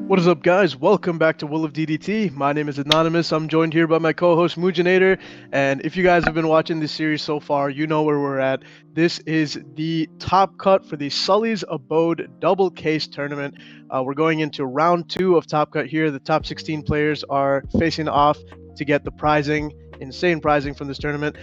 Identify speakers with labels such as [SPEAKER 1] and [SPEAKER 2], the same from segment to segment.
[SPEAKER 1] What is up, guys? Welcome back to Will of DDT. My name is Anonymous. I'm joined here by my co-host Mujinator. And if you guys have been watching this series so far, you know where we're at. This is the top cut for the Sully's Abode double case tournament. We're going into round 2 of top cut here. The top 16 players are facing off to get the prizing. Insane prizing from this tournament.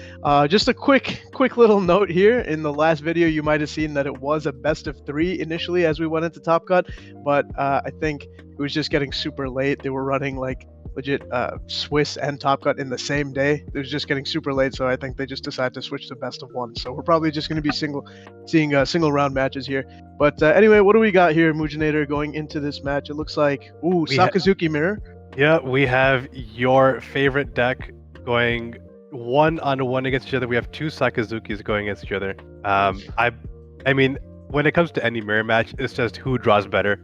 [SPEAKER 1] Just a quick little note here. In the last video, you might have seen that it was a best of 3 initially as we went into top cut, but I think it was just getting super late. They were running like legit Swiss and top cut in the same day. It was just getting super late, so I think they just decided to switch to best of 1. So we're probably just going to be seeing single round matches here. But anyway, what do we got here, Mujinator, going into this match? It looks like Sakazuki mirror.
[SPEAKER 2] Yeah, we have your favorite deck going 1-on-1 against each other. We have 2 Sakazukis going against each other. I mean, when it comes to any mirror match, it's just who draws better.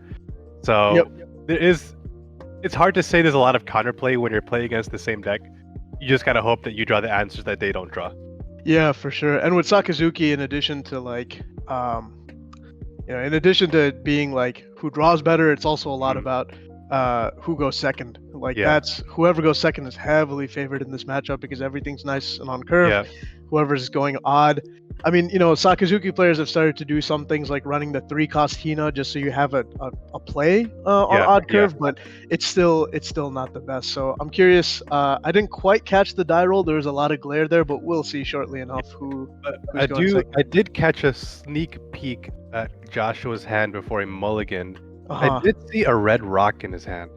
[SPEAKER 2] So it's hard to say there's a lot of counterplay when you're playing against the same deck. You just gotta hope that you draw the answers that they don't draw.
[SPEAKER 1] Yeah, for sure. And with Sakazuki, in addition to like, in addition to being like who draws better, it's also a lot about who goes second. Like that's whoever goes second is heavily favored in this matchup because everything's nice and on curve.
[SPEAKER 2] Yeah.
[SPEAKER 1] Whoever's going odd. I mean, Sakazuki players have started to do some things like running the 3-cost Hina just so you have a play on odd curve, but it's still not the best. So I'm curious. I didn't quite catch the die roll. There was a lot of glare there, but we'll see shortly enough who's going second.
[SPEAKER 2] I did catch a sneak peek at Joshua's hand before he mulliganed. I did see a red rock in his hand.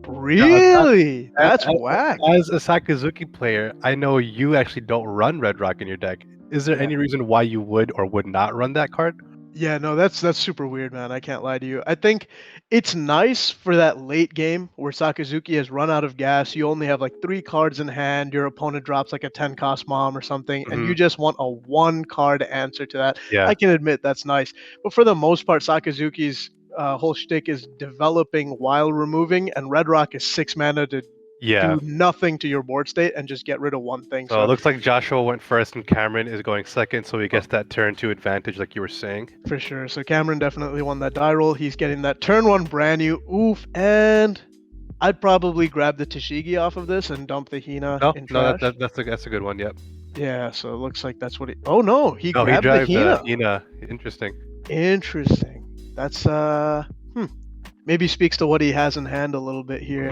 [SPEAKER 1] Really? That's whack.
[SPEAKER 2] As a Sakazuki player, I know you actually don't run red rock in your deck. Is there any reason why you would or would not run that card?
[SPEAKER 1] Yeah, no, that's super weird, man. I can't lie to you. I think it's nice for that late game where Sakazuki has run out of gas. You only have like 3 cards in hand. Your opponent drops like a 10-cost mom or something, and you just want a 1-card answer to that.
[SPEAKER 2] Yeah.
[SPEAKER 1] I can admit that's nice. But for the most part, Sakazuki's whole shtick is developing while removing, and red rock is 6 mana to do nothing to your board state and just get rid of one thing.
[SPEAKER 2] So it looks like Joshua went first and Cameron is going second, so he gets that turn 2 advantage like you were saying.
[SPEAKER 1] For sure. So Cameron definitely won that die roll. He's getting that turn 1 brand new. Oof. And I'd probably grab the Tashigi off of this and dump the Hina in trash.
[SPEAKER 2] No, that's a good one, yep.
[SPEAKER 1] Yeah, so it looks like that's what he... Oh no, he grabbed the Hina.
[SPEAKER 2] Hina. Interesting.
[SPEAKER 1] That's maybe speaks to what he has in hand a little bit here.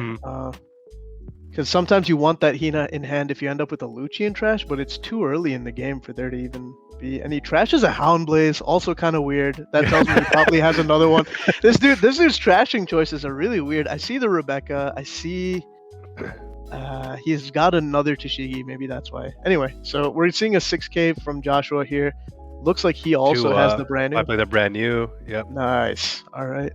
[SPEAKER 1] Because sometimes you want that Hina in hand if you end up with a Lucci in trash, but it's too early in the game for there to even be. And he trashes a Houndblaze, also kind of weird. That tells me he probably has another one. This dude's trashing choices are really weird. I see the Rebecca. I see he's got another Tashigi. Maybe that's why. Anyway, so we're seeing a 6K from Joshua here. Looks like he also has the brand new.
[SPEAKER 2] I play the brand new. Yep.
[SPEAKER 1] Nice. All right.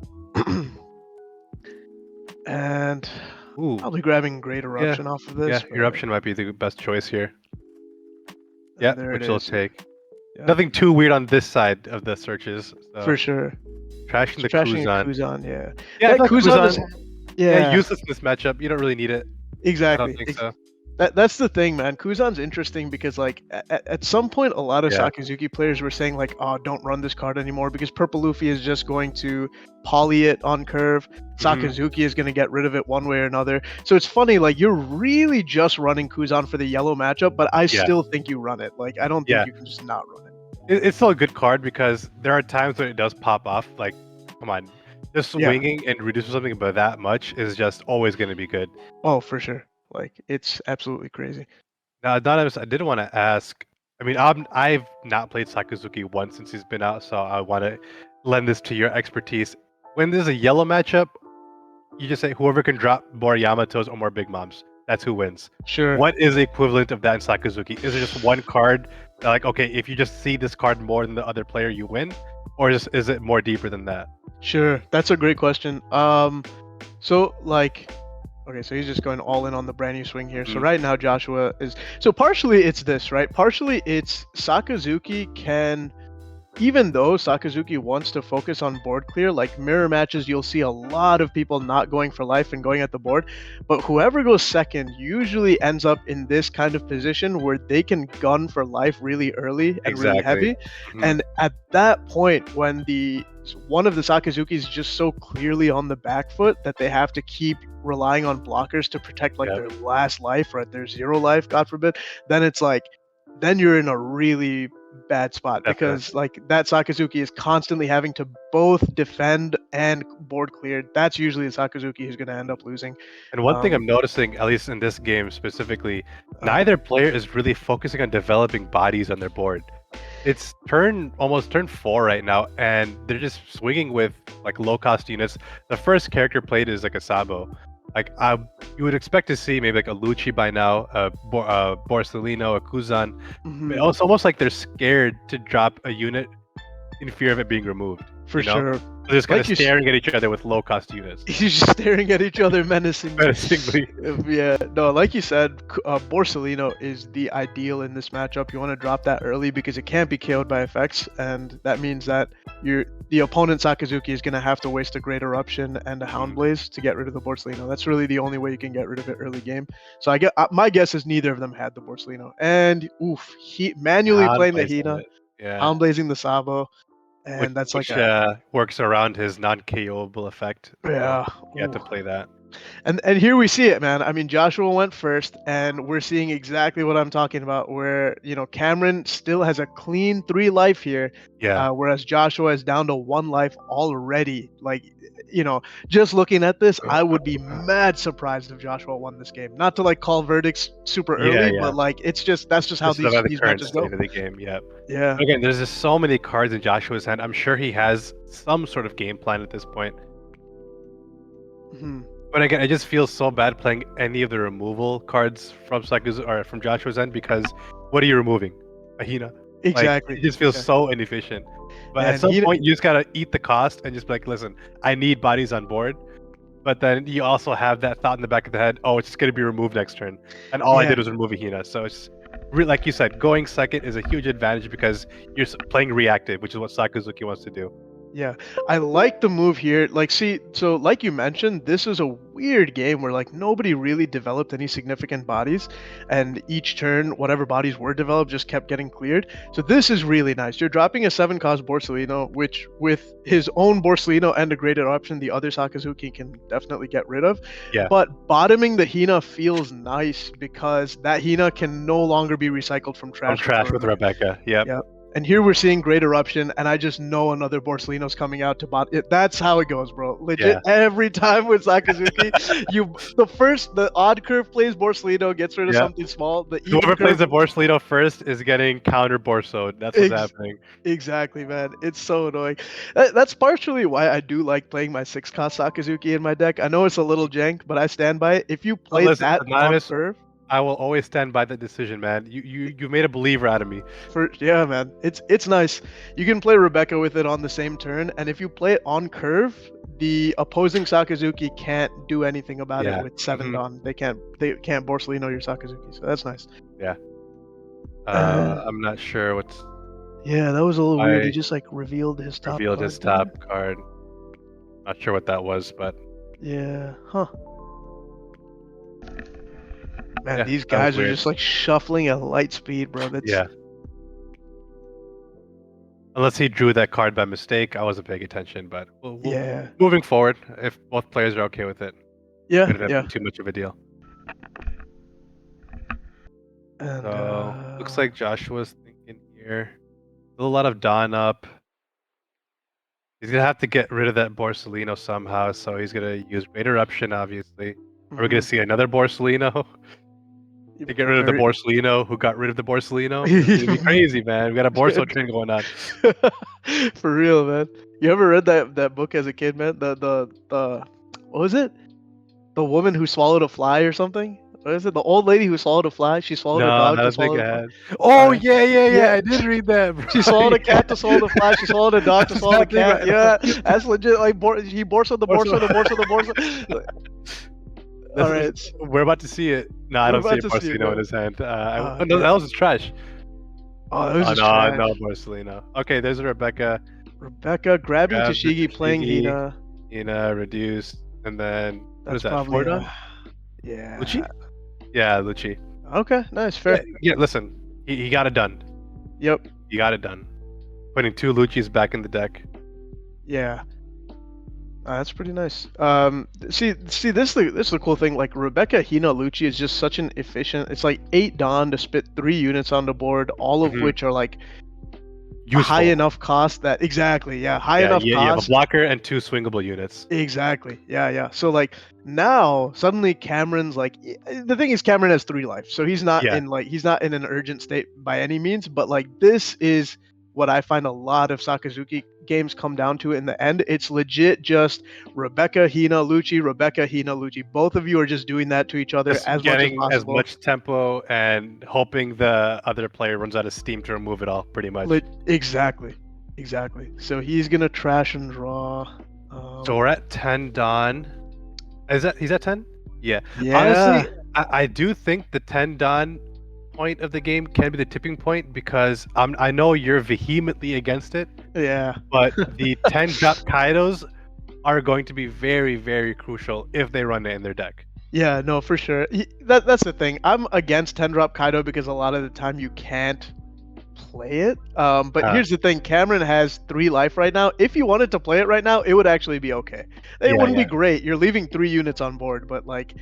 [SPEAKER 1] And probably grabbing Great Eruption off of this.
[SPEAKER 2] Yeah, Eruption might be the best choice here. Yeah, which we'll take.
[SPEAKER 1] Yeah.
[SPEAKER 2] Nothing too weird on this side of the searches. So.
[SPEAKER 1] For sure.
[SPEAKER 2] Trashing the
[SPEAKER 1] Kuzan, yeah.
[SPEAKER 2] Yeah,
[SPEAKER 1] Kuzan is
[SPEAKER 2] useless in this matchup. You don't really need it.
[SPEAKER 1] Exactly.
[SPEAKER 2] I don't think so.
[SPEAKER 1] That's the thing, man. Kuzan's interesting because, like, at some point, a lot of Sakazuki players were saying, like, oh, don't run this card anymore because Purple Luffy is just going to poly it on curve. Sakazuki is going to get rid of it one way or another. So it's funny, like, you're really just running Kuzan for the yellow matchup, but I still think you run it. Like, I don't think you can just not run it.
[SPEAKER 2] It's still a good card because there are times when it does pop off. Like, come on. Just swinging and reducing something by that much is just always going to be good.
[SPEAKER 1] Oh, for sure. Like, it's absolutely crazy.
[SPEAKER 2] Now, Anonymous, I did want to ask. I mean, I've not played Sakazuki once since he's been out, so I want to lend this to your expertise. When there's a yellow matchup, you just say whoever can drop more Yamatos or more Big Moms. That's who wins.
[SPEAKER 1] Sure.
[SPEAKER 2] What is the equivalent of that in Sakazuki? Is it just one card? Like, okay, if you just see this card more than the other player, you win? Or is it more deeper than that?
[SPEAKER 1] Sure. That's a great question. So, like... Okay, so he's just going all in on the brand new swing here. So right now Joshua is... So partially it's this, right? Partially it's Sakazuki can even though Sakazuki wants to focus on board clear, like mirror matches, you'll see a lot of people not going for life and going at the board. But whoever goes second usually ends up in this kind of position where they can gun for life really early and really
[SPEAKER 2] Exactly.
[SPEAKER 1] heavy.
[SPEAKER 2] Mhm.
[SPEAKER 1] And at that point, when one of the Sakazuki is just so clearly on the back foot that they have to keep relying on blockers to protect like
[SPEAKER 2] Yep.
[SPEAKER 1] their last life or their zero life, God forbid, then it's like then you're in a really bad spot
[SPEAKER 2] Definitely.
[SPEAKER 1] because like that Sakazuki is constantly having to both defend and board clear. That's usually the Sakazuki who's going to end up losing.
[SPEAKER 2] And one thing
[SPEAKER 1] Um,
[SPEAKER 2] I'm noticing, at least in this game specifically,
[SPEAKER 1] uh,
[SPEAKER 2] neither player is really focusing on developing bodies on their board. It's almost turn 4 right now, and they're just swinging with like low cost units. The first character played is like a Sabo. Like you would expect to see maybe like a Lucci by now, a Borsellino, a Kuzan.
[SPEAKER 1] mhm,
[SPEAKER 2] It's almost like they're scared to drop a unit in fear of it being removed.
[SPEAKER 1] for
[SPEAKER 2] You know,
[SPEAKER 1] sure.
[SPEAKER 2] they're just kind
[SPEAKER 1] Like
[SPEAKER 2] of staring at each other with low cost units.
[SPEAKER 1] He's just staring at each other menacingly.
[SPEAKER 2] Menacingly.
[SPEAKER 1] Yeah, no, like you said, Borsellino is the ideal in this matchup. You want to drop that early because it can't be KO'd by effects, and that means that the opponent Sakazuki is going to have to waste a Great Eruption and a Hound Blaze to get rid of the Borsellino. That's really the only way you can get rid of it early game. So my guess is neither of them had the Borsellino. And oof, he manually
[SPEAKER 2] Hound
[SPEAKER 1] playing the
[SPEAKER 2] plays on
[SPEAKER 1] Hina,
[SPEAKER 2] it. Yeah.
[SPEAKER 1] Hound Blazing the Sabo,
[SPEAKER 2] Which
[SPEAKER 1] and that's like
[SPEAKER 2] which
[SPEAKER 1] a
[SPEAKER 2] works around his non-KOable effect. So
[SPEAKER 1] yeah.
[SPEAKER 2] you have to
[SPEAKER 1] Ooh.
[SPEAKER 2] play that.
[SPEAKER 1] And here we see it, man. I mean, Joshua went first, and we're seeing exactly what I'm talking about. Where Cameron still has a clean 3 life here,
[SPEAKER 2] Yeah.
[SPEAKER 1] whereas Joshua is down to 1 life already. Like, just looking at this, I would be mad surprised if Joshua won this game. Not to like call verdicts super
[SPEAKER 2] Yeah,
[SPEAKER 1] early,
[SPEAKER 2] yeah.
[SPEAKER 1] but like that's just how
[SPEAKER 2] This is about the
[SPEAKER 1] these
[SPEAKER 2] current
[SPEAKER 1] matches go.
[SPEAKER 2] state of the game. Yeah.
[SPEAKER 1] Yeah.
[SPEAKER 2] Again, there's just so many cards in Joshua's hand. I'm sure he has some sort of game plan at this point.
[SPEAKER 1] Mhm.
[SPEAKER 2] But again, I just feel so bad playing any of the removal cards from or from Joshua's end because what are you removing? A Hina.
[SPEAKER 1] Exactly.
[SPEAKER 2] Like, it just feels so inefficient. But at
[SPEAKER 1] Man,
[SPEAKER 2] some point, you just gotta eat the cost and just be like, listen, I need bodies on board. But then you also have that thought in the back of the head, oh, it's just gonna be removed next turn, and all I
[SPEAKER 1] Yeah.
[SPEAKER 2] did was remove a Hina. So it's like you said, going second is a huge advantage because you're playing reactive, which is what Sakazuki wants to do.
[SPEAKER 1] Yeah, I like the move here. Like, see, so like you mentioned, this is a weird game where like nobody really developed any significant bodies, and each turn, whatever bodies were developed just kept getting cleared. So this is really nice. You're dropping a 7-cost Borsellino, which with his own Borsellino and a graded option, the other Sakazuki can definitely get rid of.
[SPEAKER 2] Yeah.
[SPEAKER 1] But bottoming the Hina feels nice because that Hina can no longer be recycled from trash.
[SPEAKER 2] With Rebecca. Yep.
[SPEAKER 1] Yep. And here we're seeing Great Eruption, and I just know another Borsellino's coming out to bot it. That's how it goes, bro. Legit, every time with Sakazuki, the odd curve plays Borsellino, gets rid of something small. The
[SPEAKER 2] Whoever plays the Borsellino first is getting counter Borsoed. That's what's happening.
[SPEAKER 1] Exactly, man. It's so annoying. That's partially why I do like playing my 6-cost Sakazuki in my deck. I know it's a little jank, but I stand by it. If you play that on curve,
[SPEAKER 2] I will always stand by the decision, man. You made a believer out of me.
[SPEAKER 1] Yeah, man. It's nice. You can play Rebecca with it on the same turn, and if you play it on curve, the opposing Sakazuki can't do anything about it with 7 Dawn. They can't Borsellino your Sakazuki, so that's nice.
[SPEAKER 2] Yeah. I'm not sure what's.
[SPEAKER 1] Yeah, that was a little weird. He just like revealed his top.
[SPEAKER 2] Card. Not sure what that was, but.
[SPEAKER 1] Yeah. Huh. Man, these guys are just like shuffling at light speed, bro. That's...
[SPEAKER 2] Unless he drew that card by mistake, I wasn't paying attention. But
[SPEAKER 1] yeah.
[SPEAKER 2] Moving forward, if both players are okay with it,
[SPEAKER 1] yeah,
[SPEAKER 2] too much of a deal.
[SPEAKER 1] And,
[SPEAKER 2] so looks like Joshua's thinking here. A lot of Dawn up. He's gonna have to get rid of that Borsellino somehow, so he's gonna use Great Eruption, obviously. Are we gonna see another Borsellino? To get rid of the Borsellino who got rid of the Borsellino? It's gonna be crazy, man. We got a Borso train going on.
[SPEAKER 1] For real, man. You ever read that book as a kid, man? The what was it? The woman who swallowed a fly or something? What is it? The old lady who swallowed a fly? She swallowed a dog to swallow a fly.
[SPEAKER 2] Oh, yeah. I did read that, bro.
[SPEAKER 1] She swallowed a cat to swallow the fly. She swallowed a dog to swallow the cat. Right. Yeah, that's legit. Like, he Borso the Borso. All right.
[SPEAKER 2] We're about to see it. No, I don't see a Borsellino in his hand. That was trash.
[SPEAKER 1] Oh, that was
[SPEAKER 2] Oh
[SPEAKER 1] just
[SPEAKER 2] no,
[SPEAKER 1] trash.
[SPEAKER 2] no Marcelino. Okay, there's a Rebecca.
[SPEAKER 1] Rebecca grabbing
[SPEAKER 2] Grab the
[SPEAKER 1] Tashigi, playing
[SPEAKER 2] Tashigi,
[SPEAKER 1] Hina.
[SPEAKER 2] Hina, reduce, and then what is
[SPEAKER 1] That's
[SPEAKER 2] that?
[SPEAKER 1] probably
[SPEAKER 2] Fordon?
[SPEAKER 1] yeah.
[SPEAKER 2] Lucci? Yeah, Lucci.
[SPEAKER 1] Okay, nice,
[SPEAKER 2] Yeah,
[SPEAKER 1] fair.
[SPEAKER 2] yeah. Listen, he got it done.
[SPEAKER 1] Yep.
[SPEAKER 2] He got it done. Putting 2 Luccis back in the deck.
[SPEAKER 1] Yeah. That's pretty nice. See, this is the cool thing. Like Rebecca Hina Lucci is just such an efficient. It's like 8 Dawn to spit 3 units on the board, all of
[SPEAKER 2] Mhm.
[SPEAKER 1] which are like high
[SPEAKER 2] Useful.
[SPEAKER 1] enough cost that exactly, yeah, high
[SPEAKER 2] Yeah,
[SPEAKER 1] enough
[SPEAKER 2] you have a
[SPEAKER 1] cost.
[SPEAKER 2] blocker and 2 swingable units.
[SPEAKER 1] Exactly. Yeah, yeah. So like now suddenly Cameron's like the thing is Cameron has 3 life. So
[SPEAKER 2] Yeah.
[SPEAKER 1] he's not in an urgent state by any means, but like this is what I find a lot of Sakazuki games come down to in the end. It's legit just Rebecca Hina Lucci, Rebecca Hina Lucci. Both of you are just doing that to each other
[SPEAKER 2] Just
[SPEAKER 1] as much as
[SPEAKER 2] getting as
[SPEAKER 1] possible.
[SPEAKER 2] much tempo and hoping the other player runs out of steam to remove it all, pretty much.
[SPEAKER 1] Exactly. Exactly. So he's gonna trash and draw.
[SPEAKER 2] So we're at 10 Dawn. He's at 10? Yeah.
[SPEAKER 1] Yeah.
[SPEAKER 2] Honestly, I do think the 10 Dawn point of the game can be the tipping point because I know you're vehemently against it,
[SPEAKER 1] Yeah.
[SPEAKER 2] but the 10 drop Kaidos are going to be very, very crucial if they run it in their deck.
[SPEAKER 1] Yeah, no, for sure. That's the thing. I'm against 10 drop Kaido because a lot of the time you can't play it. But
[SPEAKER 2] Uh,
[SPEAKER 1] here's the thing: Cameron has 3 life right now. If you wanted to play it right now, it would actually be okay. It
[SPEAKER 2] yeah,
[SPEAKER 1] wouldn't be
[SPEAKER 2] yeah.
[SPEAKER 1] great. You're leaving 3 units on board, but like,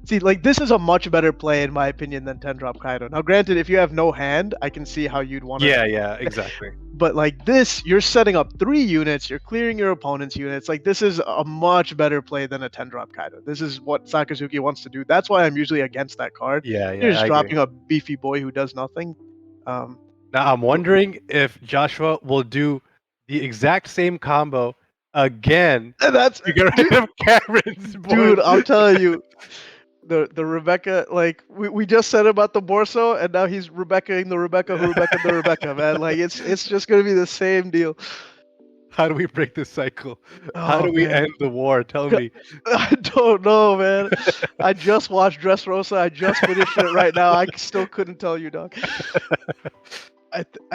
[SPEAKER 1] see, like this is a much better play in my opinion than 10 drop Kaido. Now, granted, if you have no hand, I can see how you'd want to.
[SPEAKER 2] Yeah, yeah, exactly.
[SPEAKER 1] But like this, you're setting up 3 units, you're clearing your opponent's units. Like this is a much better play than a 10 drop Kaido. This is what Sakazuki wants to do. That's why I'm usually against that card.
[SPEAKER 2] Yeah,
[SPEAKER 1] You're
[SPEAKER 2] yeah,
[SPEAKER 1] just
[SPEAKER 2] I agree.
[SPEAKER 1] dropping a beefy boy who does nothing. Um,
[SPEAKER 2] Now I'm wondering if Joshua will do the exact same combo again
[SPEAKER 1] and that's
[SPEAKER 2] to get rid of Cameron's board.
[SPEAKER 1] dude, I'm telling you, the Rebecca, like we just said about the Borso, and now he's Rebeccaing the Rebecca who Rebecca the Rebecca, man. Like it's just gonna be the same deal.
[SPEAKER 2] How do we break this cycle? How
[SPEAKER 1] Oh
[SPEAKER 2] do we
[SPEAKER 1] man.
[SPEAKER 2] end the war? Tell me.
[SPEAKER 1] I don't know, man. I just watched Dressrosa. I just finished it right now. I still couldn't tell you, dog.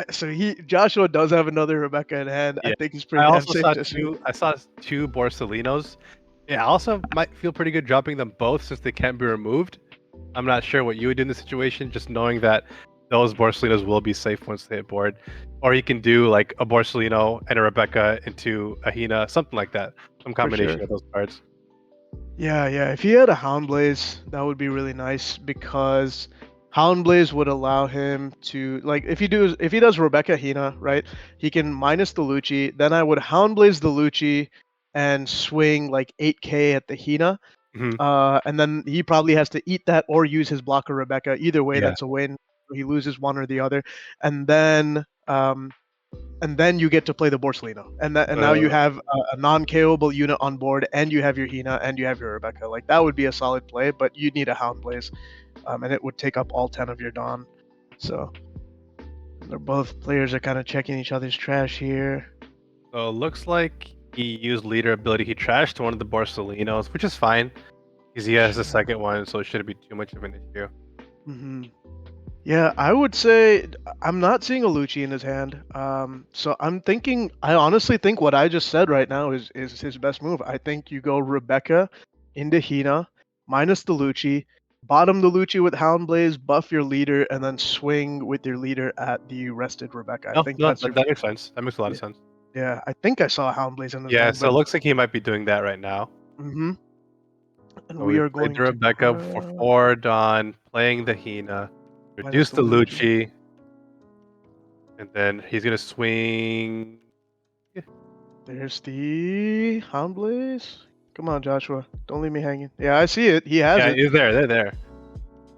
[SPEAKER 1] So Joshua does have another Rebecca in hand. I
[SPEAKER 2] Yeah.
[SPEAKER 1] think he's
[SPEAKER 2] I
[SPEAKER 1] pretty damn
[SPEAKER 2] also
[SPEAKER 1] safe
[SPEAKER 2] saw
[SPEAKER 1] to assume.
[SPEAKER 2] two. I saw 2 Borsalinos. Yeah, I also might feel pretty good dropping them both since they can't be removed. I'm not sure what you would do in this situation, just knowing that those Borsalinos will be safe once they hit board. Or you can do like a Borsalino and a Rebecca into a Hina, something like that. Some
[SPEAKER 1] For
[SPEAKER 2] combination
[SPEAKER 1] sure.
[SPEAKER 2] of those cards.
[SPEAKER 1] Yeah, yeah. If he had a Houndblaze, that would be really nice because Houndblaze would allow him to like if he does Rebecca Hina, right? He can minus the Lucci. Then I would Houndblaze the Lucci and swing like 8k at the Hina.
[SPEAKER 2] Hmm.
[SPEAKER 1] And then he probably has to eat that or use his blocker Rebecca. Either way,
[SPEAKER 2] Yeah.
[SPEAKER 1] that's a win. He loses one or the other, and then you get to play the Borsalino, and now you
[SPEAKER 2] Uh,
[SPEAKER 1] have a non-KOable unit on board, and you have your Hina, and you have your Rebecca. Like that would be a solid play, but you need a Houndblaze, and it would take up all 10 of your Dawn. So they're both players are kind of checking each other's trash here.
[SPEAKER 2] so it looks like he used leader ability. He trashed one of the Borsalinos, which is fine. Because he has the second one, so it shouldn't be too much of an issue.
[SPEAKER 1] Hmm. Yeah, I would say I'm not seeing a Lucci in his hand. So I honestly think what I just said right now is his best move. I think you go Rebecca into Hina, minus the Lucci, bottom the Lucci with Houndblaze, buff your leader, and then swing with your leader at the rested Rebecca. I
[SPEAKER 2] No,
[SPEAKER 1] think
[SPEAKER 2] no,
[SPEAKER 1] that's
[SPEAKER 2] that,
[SPEAKER 1] your
[SPEAKER 2] that makes sense. That makes a lot
[SPEAKER 1] yeah,
[SPEAKER 2] of sense.
[SPEAKER 1] yeah. I think I saw a Houndblaze in his
[SPEAKER 2] Yeah,
[SPEAKER 1] hand,
[SPEAKER 2] so
[SPEAKER 1] but
[SPEAKER 2] it looks like he might be doing that right now.
[SPEAKER 1] hmm and
[SPEAKER 2] So
[SPEAKER 1] we
[SPEAKER 2] we
[SPEAKER 1] are
[SPEAKER 2] played
[SPEAKER 1] going
[SPEAKER 2] the
[SPEAKER 1] to
[SPEAKER 2] Rebecca for 4 Dawn, playing the Hina,
[SPEAKER 1] minus
[SPEAKER 2] reduce
[SPEAKER 1] the
[SPEAKER 2] the
[SPEAKER 1] Lucci.
[SPEAKER 2] Lucci, and then he's gonna swing. Yeah,
[SPEAKER 1] There's the Houndblaze. Come on, Joshua. Don't leave me hanging. Yeah, I see it. He has
[SPEAKER 2] yeah,
[SPEAKER 1] it.
[SPEAKER 2] he's there. They're there.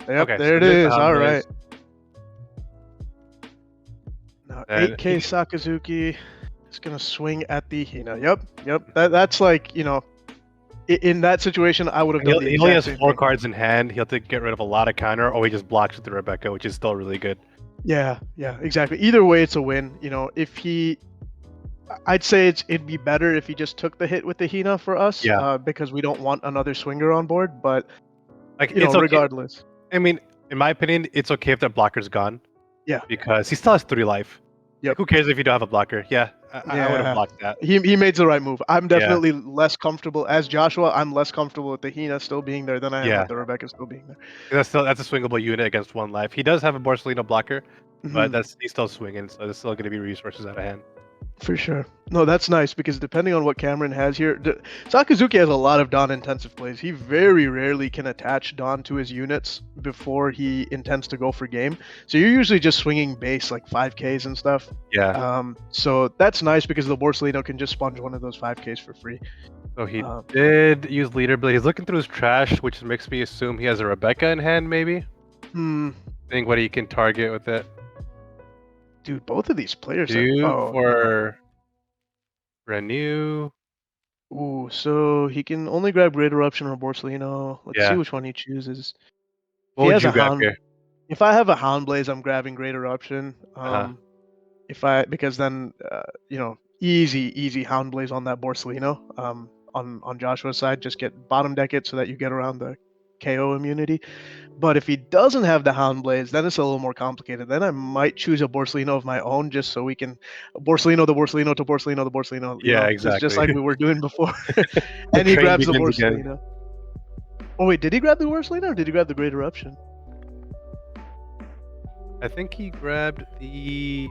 [SPEAKER 1] Yep,
[SPEAKER 2] Okay,
[SPEAKER 1] there
[SPEAKER 2] so
[SPEAKER 1] it
[SPEAKER 2] there's the
[SPEAKER 1] is. All
[SPEAKER 2] Houndblaze.
[SPEAKER 1] right. Now
[SPEAKER 2] And
[SPEAKER 1] 8k Sakazuki is gonna swing at the Hina. Yep. That's like in that situation, I would have done the
[SPEAKER 2] he only
[SPEAKER 1] exact
[SPEAKER 2] has
[SPEAKER 1] same
[SPEAKER 2] 4
[SPEAKER 1] thing.
[SPEAKER 2] cards in hand. He'll have to get rid of a lot of counter, or he just blocks with the Rebecca, which is still really good.
[SPEAKER 1] Yeah, exactly. Either way, it's a win. I'd say it'd be better if he just took the hit with the Hina for us,
[SPEAKER 2] Yeah,
[SPEAKER 1] because we don't want another swinger on board. But
[SPEAKER 2] like it's okay.
[SPEAKER 1] regardless.
[SPEAKER 2] I mean, in my opinion, it's okay if that blocker's gone.
[SPEAKER 1] Yeah.
[SPEAKER 2] because he still has 3 life.
[SPEAKER 1] Yep.
[SPEAKER 2] Like, who cares if you don't have a blocker? Yeah, I would have
[SPEAKER 1] Yeah.
[SPEAKER 2] blocked that.
[SPEAKER 1] He made the right move. I'm
[SPEAKER 2] Yeah,
[SPEAKER 1] definitely less comfortable as Joshua. I'm less comfortable with the Hina still being there than I am
[SPEAKER 2] yeah.
[SPEAKER 1] with the Rebecca still being there.
[SPEAKER 2] That's a swingable unit against 1 life. He does have a Borsellino blocker, but
[SPEAKER 1] Mhm.
[SPEAKER 2] he's still swinging, so there's still gonna be resources out of hand.
[SPEAKER 1] For sure. No, that's nice because depending on what Cameron has here, Sakazuki has a lot of Dawn intensive plays. He very rarely can attach Dawn to his units before he intends to go for game. So you're usually just swinging base like 5Ks and stuff.
[SPEAKER 2] Yeah.
[SPEAKER 1] So that's nice because the Borsellino can just sponge one of those 5Ks for free.
[SPEAKER 2] So he
[SPEAKER 1] Um,
[SPEAKER 2] did use leader, but he's looking through his trash, which makes me assume he has a Rebecca in hand, maybe.
[SPEAKER 1] hmm,
[SPEAKER 2] Think what he can target with it.
[SPEAKER 1] dude, both of these players have.
[SPEAKER 2] Dude
[SPEAKER 1] Oh,
[SPEAKER 2] for Renew.
[SPEAKER 1] ooh, so he can only grab Great Eruption or Borsellino. Let's see
[SPEAKER 2] Yeah.
[SPEAKER 1] which one he chooses. If
[SPEAKER 2] What
[SPEAKER 1] he
[SPEAKER 2] would
[SPEAKER 1] has
[SPEAKER 2] you
[SPEAKER 1] a
[SPEAKER 2] grab
[SPEAKER 1] Hound,
[SPEAKER 2] here?
[SPEAKER 1] if I have a Hound Blaze, I'm grabbing Great Eruption.
[SPEAKER 2] Uh-huh.
[SPEAKER 1] If I because then easy Hound Blaze on that Borsellino. On Joshua's side, just get bottom deck it so that you get around the KO immunity. But if he doesn't have the Hound Blaze, then it's a little more complicated. Then I might choose a Borsellino of my own just so we can Borsellino the Borsellino to Borsellino the Borsellino.
[SPEAKER 2] Yeah,
[SPEAKER 1] Just
[SPEAKER 2] exactly.
[SPEAKER 1] like we were doing before.
[SPEAKER 2] The
[SPEAKER 1] And he
[SPEAKER 2] train
[SPEAKER 1] grabs the
[SPEAKER 2] begins again.
[SPEAKER 1] Borsellino. Oh wait, did he grab the Borsellino or did he grab the Great Eruption?
[SPEAKER 2] I think he grabbed the.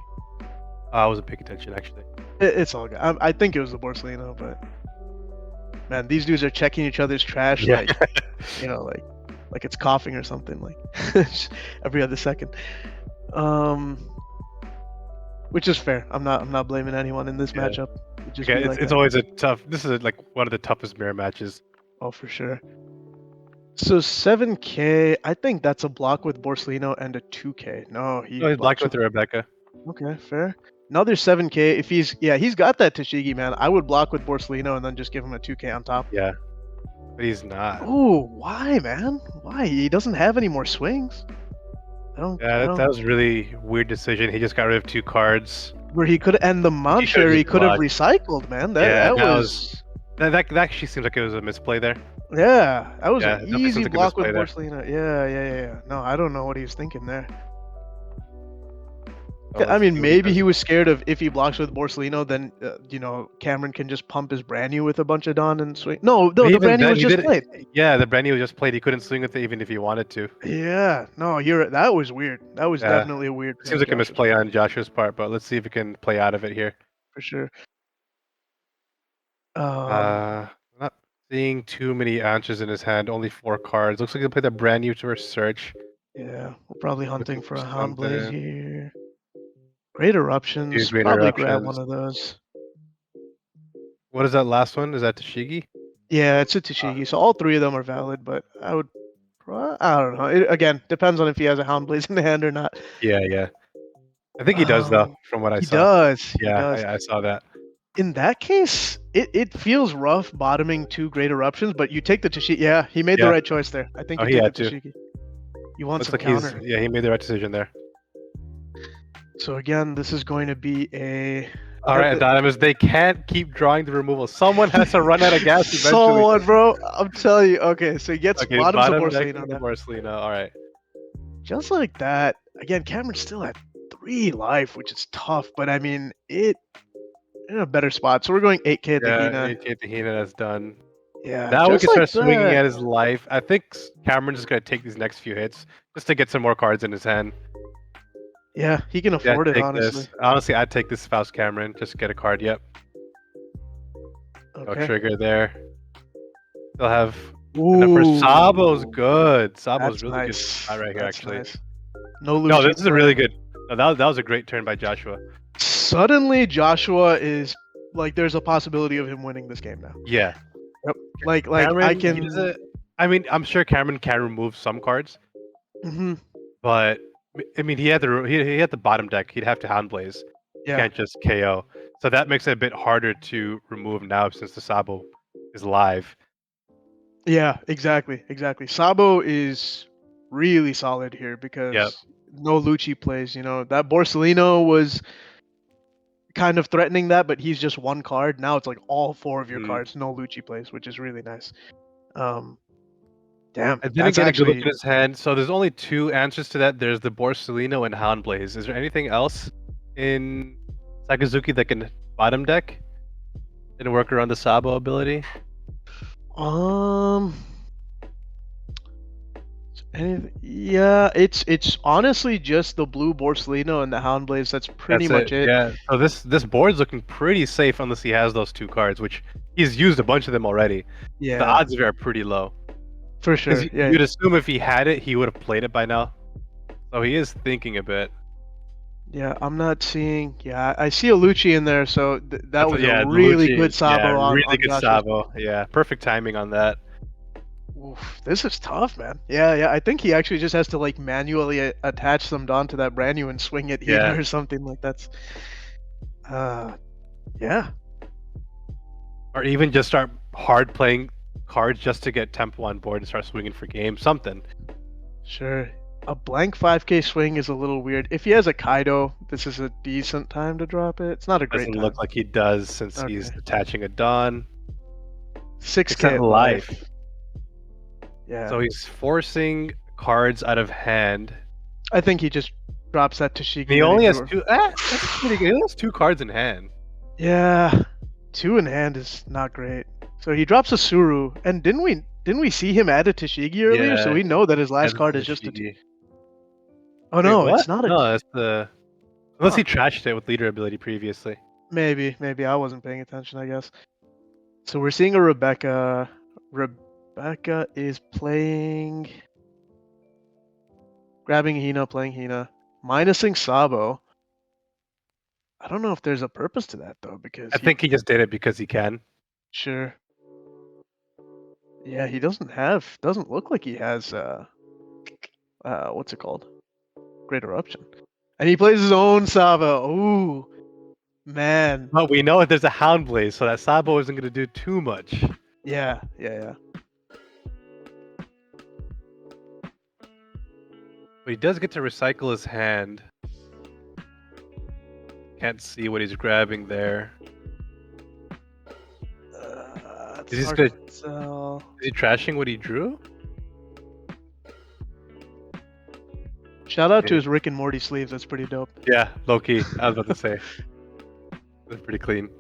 [SPEAKER 2] I wasn't paying attention actually.
[SPEAKER 1] It's all good. I think it was the Borsellino, but man, these dudes are checking each other's trash
[SPEAKER 2] Yeah.
[SPEAKER 1] like like it's coughing or something like every other second. Which is fair. I'm not blaming anyone in this
[SPEAKER 2] Yeah.
[SPEAKER 1] matchup. It just
[SPEAKER 2] Okay,
[SPEAKER 1] be like
[SPEAKER 2] it's
[SPEAKER 1] that.
[SPEAKER 2] always a tough. This is like one of the toughest mirror matches.
[SPEAKER 1] Oh, for sure. So 7K, I think that's a block with Borsellino and a 2K. No, he
[SPEAKER 2] Oh, he's blocking
[SPEAKER 1] blocks
[SPEAKER 2] with
[SPEAKER 1] with.
[SPEAKER 2] the Rebecca.
[SPEAKER 1] Okay, fair. Another 7K. If he's got that Tashigi, man. I would block with Borsellino and then just give him a 2K on top.
[SPEAKER 2] Yeah, but he's not.
[SPEAKER 1] Oh, why, man? Why? He doesn't have any more swings.
[SPEAKER 2] Yeah, that was a really weird decision. He just got rid of 2 cards.
[SPEAKER 1] Where he could and the mount
[SPEAKER 2] could've
[SPEAKER 1] share he
[SPEAKER 2] just
[SPEAKER 1] could have
[SPEAKER 2] blocked.
[SPEAKER 1] recycled, man. That
[SPEAKER 2] Yeah,
[SPEAKER 1] that
[SPEAKER 2] that was
[SPEAKER 1] was
[SPEAKER 2] that actually seems like it was a misplay there.
[SPEAKER 1] yeah, that was
[SPEAKER 2] Yeah,
[SPEAKER 1] an
[SPEAKER 2] it definitely
[SPEAKER 1] easy
[SPEAKER 2] seems like a
[SPEAKER 1] block with
[SPEAKER 2] misplay there.
[SPEAKER 1] Borsellino. Yeah. No, I don't know what he was thinking there.
[SPEAKER 2] So
[SPEAKER 1] I
[SPEAKER 2] let's
[SPEAKER 1] mean,
[SPEAKER 2] see what he
[SPEAKER 1] maybe
[SPEAKER 2] does.
[SPEAKER 1] he was scared of if he blocks with Borsellino, then Cameron can just pump his brand new with a bunch of Don and swing. No,
[SPEAKER 2] But
[SPEAKER 1] the
[SPEAKER 2] even
[SPEAKER 1] brand new
[SPEAKER 2] then,
[SPEAKER 1] was
[SPEAKER 2] he
[SPEAKER 1] just
[SPEAKER 2] did.
[SPEAKER 1] played.
[SPEAKER 2] Yeah, the brand new was just played. He couldn't swing with it even if he wanted to.
[SPEAKER 1] Yeah, no, that was weird. That was
[SPEAKER 2] Yeah,
[SPEAKER 1] definitely a weird play
[SPEAKER 2] seems
[SPEAKER 1] on
[SPEAKER 2] like a
[SPEAKER 1] Joshua's
[SPEAKER 2] misplay
[SPEAKER 1] part,
[SPEAKER 2] on Joshua's part, but let's see if he can play out of it here.
[SPEAKER 1] for sure. Um,
[SPEAKER 2] Not seeing too many answers in his hand. Only 4 cards. Looks like he'll play the brand new to research.
[SPEAKER 1] yeah, we're probably hunting
[SPEAKER 2] Looking
[SPEAKER 1] for
[SPEAKER 2] for
[SPEAKER 1] a Hound Blaze
[SPEAKER 2] something.
[SPEAKER 1] here. Great
[SPEAKER 2] Two
[SPEAKER 1] Eruptions,
[SPEAKER 2] great
[SPEAKER 1] probably grab
[SPEAKER 2] eruptions.
[SPEAKER 1] one of those.
[SPEAKER 2] What is that last one? Is that Tashigi?
[SPEAKER 1] Yeah, it's a
[SPEAKER 2] Ah,
[SPEAKER 1] Tashigi, so all three of them are valid, but I don't know. It, again, depends on if he has a Hound Blaze in the hand or not.
[SPEAKER 2] yeah. I think he does though,
[SPEAKER 1] Um,
[SPEAKER 2] from what I
[SPEAKER 1] he
[SPEAKER 2] saw.
[SPEAKER 1] does. He
[SPEAKER 2] Yeah,
[SPEAKER 1] does.
[SPEAKER 2] I saw that.
[SPEAKER 1] In that case, it feels rough bottoming 2 Great Eruptions, but you take the Tashigi. Yeah, he made the
[SPEAKER 2] Yeah.
[SPEAKER 1] right choice there. I think
[SPEAKER 2] Oh,
[SPEAKER 1] you
[SPEAKER 2] he
[SPEAKER 1] take the
[SPEAKER 2] had to.
[SPEAKER 1] Tashigi. You want
[SPEAKER 2] Looks
[SPEAKER 1] some
[SPEAKER 2] like he
[SPEAKER 1] counter.
[SPEAKER 2] made the right decision there.
[SPEAKER 1] So again, this is going to be a
[SPEAKER 2] All right, Anonymous, they can't keep drawing the removal. Someone has to run out of gas eventually.
[SPEAKER 1] someone, bro. I'm telling you. Okay, so he gets
[SPEAKER 2] Okay,
[SPEAKER 1] bottoms of
[SPEAKER 2] bottom deck
[SPEAKER 1] Borsellino
[SPEAKER 2] for the
[SPEAKER 1] now.
[SPEAKER 2] Borsellino. All right.
[SPEAKER 1] Just like that. Again, Cameron's still at 3 life, which is tough, but I mean, it in a better spot. So we're going 8K at the
[SPEAKER 2] Yeah,
[SPEAKER 1] Hina.
[SPEAKER 2] 8K Tahina, that's done.
[SPEAKER 1] Yeah,
[SPEAKER 2] Now we
[SPEAKER 1] just
[SPEAKER 2] can
[SPEAKER 1] like
[SPEAKER 2] start swinging
[SPEAKER 1] that.
[SPEAKER 2] at his life. I think Cameron's just gonna take these next few hits just to get some more cards in his hand.
[SPEAKER 1] Yeah, he can
[SPEAKER 2] Yeah,
[SPEAKER 1] afford it,
[SPEAKER 2] take
[SPEAKER 1] honestly.
[SPEAKER 2] this. Honestly, I'd take this Faust Cameron just to get a card. Yep. No
[SPEAKER 1] Okay.
[SPEAKER 2] trigger there. Still have enough for Sabo's good. Sabo's
[SPEAKER 1] That's
[SPEAKER 2] really good
[SPEAKER 1] nice.
[SPEAKER 2] spot right here,
[SPEAKER 1] That's
[SPEAKER 2] actually.
[SPEAKER 1] nice. No
[SPEAKER 2] No,
[SPEAKER 1] Lucci
[SPEAKER 2] this is a really
[SPEAKER 1] play.
[SPEAKER 2] good. No, that was a great turn by Joshua.
[SPEAKER 1] Suddenly, Joshua is like, there's a possibility of him winning this game now.
[SPEAKER 2] Yeah.
[SPEAKER 1] Yep. Like
[SPEAKER 2] Cameron,
[SPEAKER 1] I
[SPEAKER 2] he
[SPEAKER 1] can.
[SPEAKER 2] doesn't. I mean, I'm sure Cameron can remove some cards,
[SPEAKER 1] Mhm.
[SPEAKER 2] but I mean, he had the bottom deck. He'd have to Hound Blaze.
[SPEAKER 1] Yeah.
[SPEAKER 2] Can't just KO. So that makes it a bit harder to remove now since the Sabo is live.
[SPEAKER 1] Yeah. Exactly. Sabo is really solid here
[SPEAKER 2] Yep.
[SPEAKER 1] because no Lucci plays. That Borsellino was kind of threatening that, but he's just one card. Now it's like all 4 of your
[SPEAKER 2] Mm.
[SPEAKER 1] cards, no Lucci plays, which is really nice. Um, Damn,
[SPEAKER 2] I didn't
[SPEAKER 1] that's
[SPEAKER 2] get a good look
[SPEAKER 1] actually
[SPEAKER 2] at his hand, so there's only two answers to that. There's the Borsalino and Houndblaze. Is there anything else in Sakazuki that can bottom deck and work around the Sabo ability?
[SPEAKER 1] um. Yeah, it's honestly just the blue Borsalino and the Houndblaze. That's pretty
[SPEAKER 2] That's
[SPEAKER 1] much
[SPEAKER 2] it.
[SPEAKER 1] it.
[SPEAKER 2] Yeah. So this board's looking pretty safe unless he has those two cards, which he's used a bunch of them already. The
[SPEAKER 1] Yeah,
[SPEAKER 2] odds of it are pretty low.
[SPEAKER 1] for
[SPEAKER 2] Because
[SPEAKER 1] sure. Yeah,
[SPEAKER 2] you'd assume if he had it, he would have played it by now. So he is thinking a bit.
[SPEAKER 1] yeah. I'm not seeing. Yeah, I see a Lucci in there, so that was a
[SPEAKER 2] Yeah, the
[SPEAKER 1] really
[SPEAKER 2] Lucci.
[SPEAKER 1] good
[SPEAKER 2] Yeah,
[SPEAKER 1] Sabo
[SPEAKER 2] really
[SPEAKER 1] on
[SPEAKER 2] good
[SPEAKER 1] Josh's.
[SPEAKER 2] Sabo. Yeah, perfect timing on that.
[SPEAKER 1] Oof, this is tough, man. Yeah, yeah. I think he actually just has to like manually attach some Dawn to that brand new and swing it
[SPEAKER 2] Yeah.
[SPEAKER 1] Hina or something like that's. Uh, yeah,
[SPEAKER 2] Or even just start hard playing cards just to get tempo on board and start swinging for game. Something.
[SPEAKER 1] sure. A blank 5K swing is a little weird. If he has a Kaido, this is a decent time to drop it. It's not a great
[SPEAKER 2] Doesn't
[SPEAKER 1] time.
[SPEAKER 2] look like he does since he's
[SPEAKER 1] Okay.
[SPEAKER 2] attaching a Dawn.
[SPEAKER 1] 6K at
[SPEAKER 2] life.
[SPEAKER 1] life. Yeah.
[SPEAKER 2] So he's forcing cards out of hand.
[SPEAKER 1] I think he just drops that Tashigi.
[SPEAKER 2] He
[SPEAKER 1] that
[SPEAKER 2] only has
[SPEAKER 1] drew.
[SPEAKER 2] two. That's pretty good. He has two cards in hand.
[SPEAKER 1] Yeah, 2 in hand is not great. So he drops a Suru, and didn't we see him add a Tashigi earlier? So
[SPEAKER 2] Yeah,
[SPEAKER 1] we know that his last
[SPEAKER 2] and
[SPEAKER 1] card is just a.
[SPEAKER 2] Tashigi.
[SPEAKER 1] Oh
[SPEAKER 2] Wait,
[SPEAKER 1] no,
[SPEAKER 2] what?
[SPEAKER 1] it's not a.
[SPEAKER 2] No, that's the. Unless he
[SPEAKER 1] Huh.
[SPEAKER 2] trashed it with leader ability previously.
[SPEAKER 1] Maybe I wasn't paying attention. I guess. So we're seeing a Rebecca. Rebecca is playing. Grabbing Hina, playing Hina, minusing Sabo. I don't know if there's a purpose to that though, because
[SPEAKER 2] I think he just did it because he can.
[SPEAKER 1] sure. Yeah, he doesn't look like he has what's it called? Great Eruption. And he plays his own Sabo. Ooh, man.
[SPEAKER 2] But we know that there's a Houndblaze, so that Sabo isn't going to do too much.
[SPEAKER 1] Yeah, yeah, yeah.
[SPEAKER 2] But he does get to recycle his hand. Can't see what he's grabbing there.
[SPEAKER 1] It's
[SPEAKER 2] Is he
[SPEAKER 1] hard
[SPEAKER 2] good?
[SPEAKER 1] to tell.
[SPEAKER 2] Is he trashing what he drew?
[SPEAKER 1] Shout out to
[SPEAKER 2] Yeah.
[SPEAKER 1] his Rick and Morty sleeves. That's pretty dope.
[SPEAKER 2] Yeah, low key. I was about to say. That's pretty clean.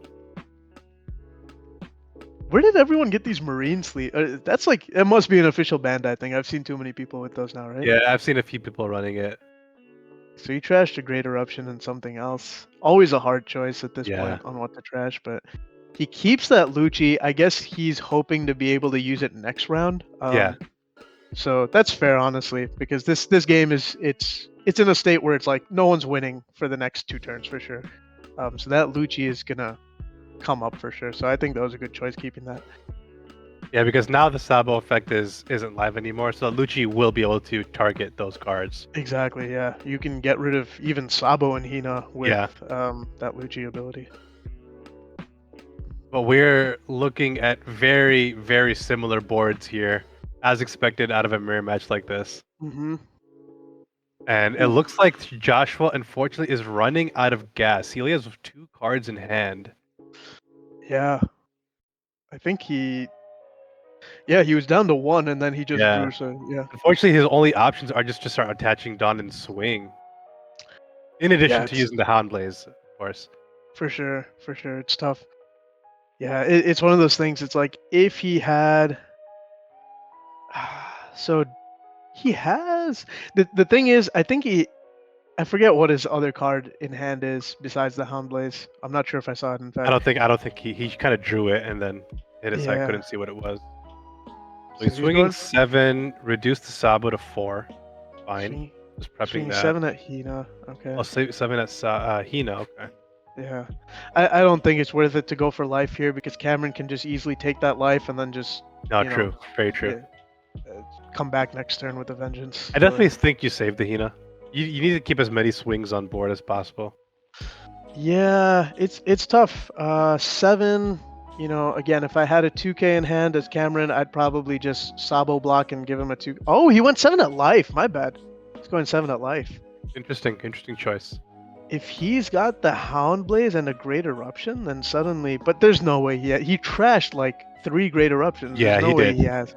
[SPEAKER 1] Where did everyone get these marine sleeves? That's like it must be an official Bandai thing. I've seen too many people with those now, right?
[SPEAKER 2] Yeah, I've seen a few people running it.
[SPEAKER 1] So he trashed a Great Eruption and something else. Always a hard choice at this
[SPEAKER 2] Yeah.
[SPEAKER 1] point on what to trash, but he keeps that Lucci. I guess he's hoping to be able to use it next round.
[SPEAKER 2] Yeah.
[SPEAKER 1] So that's fair, honestly, because this game is it's in a state where it's like no one's winning for the next 2 turns for sure. So that Lucci is gonna come up for sure. So I think that was a good choice keeping that.
[SPEAKER 2] Yeah, because now the Sabo effect isn't live anymore, so Lucci will be able to target those cards.
[SPEAKER 1] Exactly. Yeah, you can get rid of even Sabo and Hina with
[SPEAKER 2] Yeah.
[SPEAKER 1] that Lucci ability.
[SPEAKER 2] But we're looking at very, very similar boards here, as expected out of a mirror match like this.
[SPEAKER 1] Mm-hmm.
[SPEAKER 2] And it looks like Joshua, unfortunately, is running out of gas. He only has 2 cards in hand.
[SPEAKER 1] Yeah. I think he was down to 1 and then he just
[SPEAKER 2] Yeah.
[SPEAKER 1] drew, so yeah.
[SPEAKER 2] Unfortunately, his only options are just to start attaching Dawn and swing. In addition to
[SPEAKER 1] it's-
[SPEAKER 2] using the Houndblaze, of course.
[SPEAKER 1] For sure. It's tough. Yeah, it's one of those things. It's like if he had so he has the thing is I think I forget what his other card in hand is besides the Houndblaze. I'm not sure if I saw it in fact.
[SPEAKER 2] I don't think he kind of drew it and then hit it, so I
[SPEAKER 1] Yeah.
[SPEAKER 2] couldn't see what it was. So
[SPEAKER 1] So
[SPEAKER 2] he's
[SPEAKER 1] he's
[SPEAKER 2] swinging
[SPEAKER 1] going-
[SPEAKER 2] 7, reduced the Sabo to 4. Fine. Just prepping
[SPEAKER 1] Swinging
[SPEAKER 2] that.
[SPEAKER 1] 7 at Hina. Okay.
[SPEAKER 2] Oh, 7 at Hina. Okay.
[SPEAKER 1] Yeah. I don't think it's worth it to go for life here because Cameron can just easily take that life and then just
[SPEAKER 2] Not
[SPEAKER 1] you know,
[SPEAKER 2] true. Very true.
[SPEAKER 1] come back next turn with a vengeance.
[SPEAKER 2] I definitely think you saved the Hina. You need to keep as many swings on board as possible.
[SPEAKER 1] Yeah, it's tough. 7, again, if I had a 2K in hand as Cameron, I'd probably just Sabo block and give him a 2. Oh, he went 7 at life. My bad. He's going 7 at life.
[SPEAKER 2] Interesting choice.
[SPEAKER 1] If he's got the Houndblaze and a Great Eruption, then suddenly, but there's no way he trashed like 3 Great Eruptions.
[SPEAKER 2] Yeah,
[SPEAKER 1] There's no
[SPEAKER 2] he
[SPEAKER 1] way
[SPEAKER 2] did.
[SPEAKER 1] he has.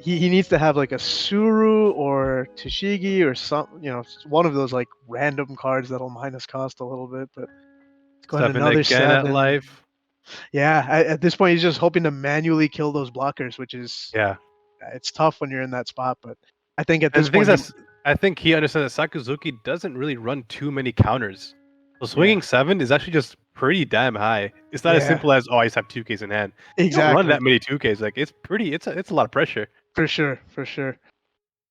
[SPEAKER 1] he needs to have like a Suru or Tashigi or some, one of those like random cards that'll minus cost a little bit. But it's going
[SPEAKER 2] 7
[SPEAKER 1] another
[SPEAKER 2] again at
[SPEAKER 1] 7.
[SPEAKER 2] life.
[SPEAKER 1] Yeah, at this point he's just hoping to manually kill those blockers, which is
[SPEAKER 2] Yeah.
[SPEAKER 1] it's tough when you're in that spot. But I think at
[SPEAKER 2] And
[SPEAKER 1] this
[SPEAKER 2] the thing
[SPEAKER 1] point,
[SPEAKER 2] is, I think he understands that Sakazuki doesn't really run too many counters. So swinging
[SPEAKER 1] Yeah.
[SPEAKER 2] 7 is actually just pretty damn high. It's not as
[SPEAKER 1] Yeah.
[SPEAKER 2] simple as, oh, I just have 2Ks in hand. You don't
[SPEAKER 1] Exactly.
[SPEAKER 2] run that many 2Ks. Like, it's a lot of pressure.
[SPEAKER 1] For sure, for sure.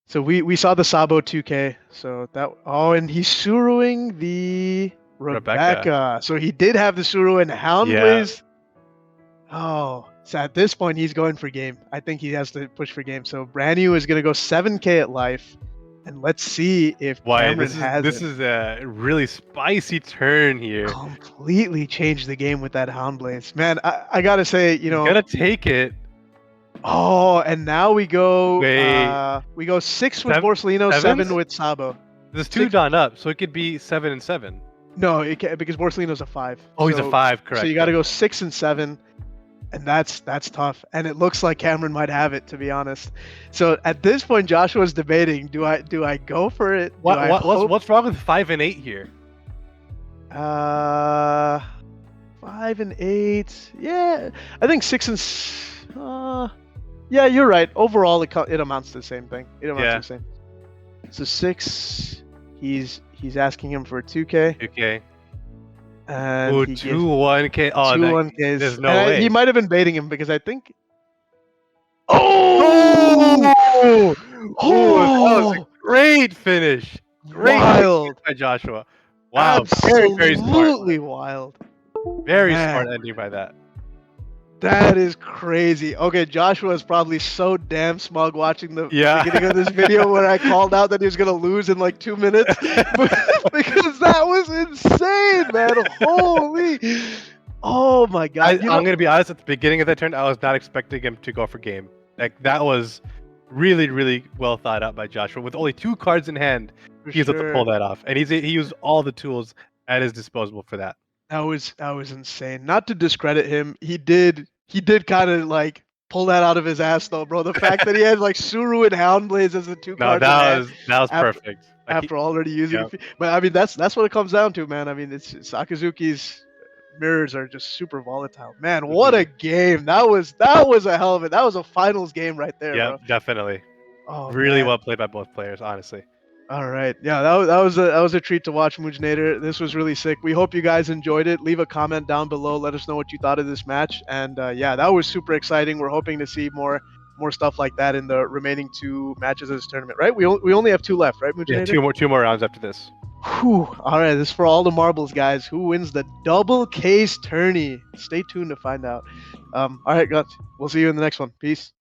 [SPEAKER 1] So we saw the Sabo 2K. So and he's Suruing the Rebecca. So he did have the Suru and Houndblaze. Oh, so at this point he's going for game. I think he has to push for game. So brand new is gonna go 7K at life, and let's see if Cameron has
[SPEAKER 2] this is a really spicy turn here.
[SPEAKER 1] Completely changed the game with that Houndblaze. Man, I gotta say,
[SPEAKER 2] You gotta take it.
[SPEAKER 1] Oh, and now we go.
[SPEAKER 2] Wait.
[SPEAKER 1] We go 6 with Borsellino, 7 with Sabo.
[SPEAKER 2] There's 2 done up, so it could be 7 and 7.
[SPEAKER 1] No, it can't, because Borsellino's a 5.
[SPEAKER 2] Oh, he's a 5, correct.
[SPEAKER 1] So you got to go 6 and 7, and that's tough. And it looks like Cameron might have it, to be honest. So at this point, Joshua's debating: do I go for it?
[SPEAKER 2] What's wrong with 5 and 8 here?
[SPEAKER 1] 5 and 8. Yeah, I think 6 and. Yeah, you're right. Overall, it amounts to the same thing. It amounts to the same. So 6, he's asking him for a 2K.
[SPEAKER 2] 2K.
[SPEAKER 1] And
[SPEAKER 2] ooh, 2 1K. Oh,
[SPEAKER 1] 2 1Ks.
[SPEAKER 2] There's no way.
[SPEAKER 1] He might have been baiting him because I think.
[SPEAKER 2] Oh! That was a great finish. Great
[SPEAKER 1] wild
[SPEAKER 2] by Joshua. Wow,
[SPEAKER 1] absolutely
[SPEAKER 2] very smart.
[SPEAKER 1] Wild.
[SPEAKER 2] Very smart ending by that.
[SPEAKER 1] That is crazy. Okay, Joshua is probably so damn smug watching the beginning of this video where I called out that he was gonna lose in like 2 minutes because that was insane, man. Holy! Oh my god!
[SPEAKER 2] I'm gonna be honest. At the beginning of that turn, I was not expecting him to go for game. Like that was really, really well thought out by Joshua. With only 2 cards in hand, he's able to pull that off, and he used all the tools at his disposal for that.
[SPEAKER 1] That was insane. Not to discredit him, he did kind of like pull that out of his ass though, bro. The fact that he had like Suru and Houndblaze as the 2 cards.
[SPEAKER 2] That was perfect.
[SPEAKER 1] After already using, but I mean that's what it comes down to, man. I mean it's Sakazuki's mirrors are just super volatile, man. What a game! That was a hell of it. That was a finals game right there. Yeah,
[SPEAKER 2] definitely.
[SPEAKER 1] Oh,
[SPEAKER 2] really well played by both players, honestly.
[SPEAKER 1] All right, yeah, that was a treat to watch, Mujinator. This was really sick. We hope you guys enjoyed it. Leave a comment down below. Let us know what you thought of this match. And yeah, that was super exciting. We're hoping to see more stuff like that in the remaining 2 matches of this tournament, right? We only have 2 left, right, Mujinator?
[SPEAKER 2] Yeah, 2 more rounds after this.
[SPEAKER 1] Whew. All right, this is for all the marbles, guys. Who wins the double case tourney? Stay tuned to find out. All right, guys. We'll see you in the next one. Peace.